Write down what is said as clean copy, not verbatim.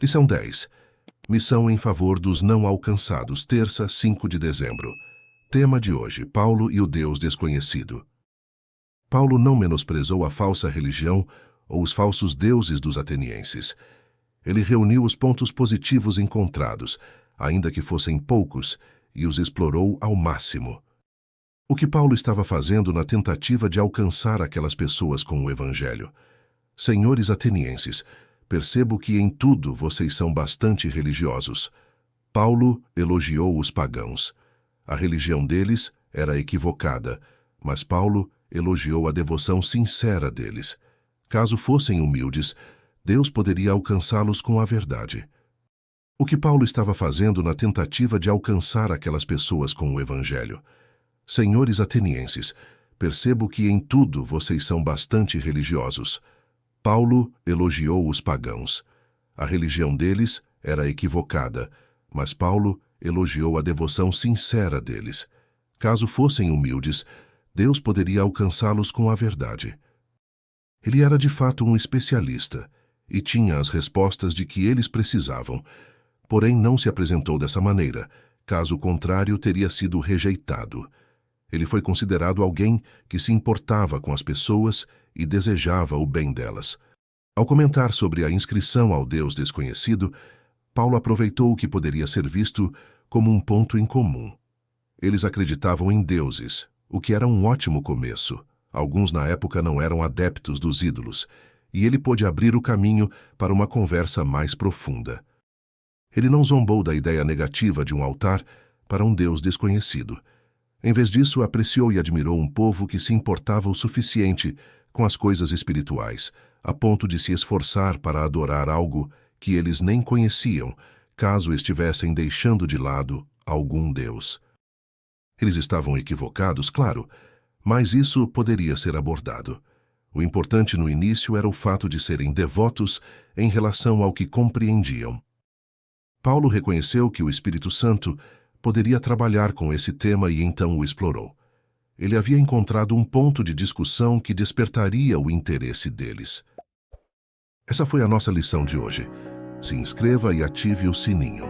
Lição 10. Missão em favor dos não alcançados. Terça, 5 de dezembro. Tema de hoje: Paulo e o Deus desconhecido. Paulo não menosprezou a falsa religião ou os falsos deuses dos atenienses. Ele reuniu os pontos positivos encontrados, ainda que fossem poucos, e os explorou ao máximo. O que Paulo estava fazendo na tentativa de alcançar aquelas pessoas com o Evangelho? Senhores atenienses, percebo que em tudo vocês são bastante religiosos. Paulo elogiou os pagãos. A religião deles era equivocada, mas Paulo elogiou a devoção sincera deles. Caso fossem humildes, Deus poderia alcançá-los com a verdade. O que Paulo estava fazendo na tentativa de alcançar aquelas pessoas com o Evangelho? Senhores atenienses, percebo que em tudo vocês são bastante religiosos. Paulo elogiou os pagãos. A religião deles era equivocada, mas Paulo elogiou a devoção sincera deles. Caso fossem humildes, Deus poderia alcançá-los com a verdade. Ele era de fato um especialista e tinha as respostas de que eles precisavam, porém não se apresentou dessa maneira, caso contrário teria sido rejeitado. Ele foi considerado alguém que se importava com as pessoas e desejava o bem delas. Ao comentar sobre a inscrição ao Deus desconhecido, Paulo aproveitou o que poderia ser visto como um ponto em comum. Eles acreditavam em deuses, o que era um ótimo começo. Alguns na época não eram adeptos dos ídolos, e ele pôde abrir o caminho para uma conversa mais profunda. Ele não zombou da ideia negativa de um altar para um Deus desconhecido. Em vez disso, apreciou e admirou um povo que se importava o suficiente com as coisas espirituais, a ponto de se esforçar para adorar algo que eles nem conheciam, caso estivessem deixando de lado algum Deus. Eles estavam equivocados, claro, mas isso poderia ser abordado. O importante no início era o fato de serem devotos em relação ao que compreendiam. Paulo reconheceu que o Espírito Santo poderia trabalhar com esse tema e então o explorou. Ele havia encontrado um ponto de discussão que despertaria o interesse deles. Essa foi a nossa lição de hoje. Se inscreva e ative o sininho.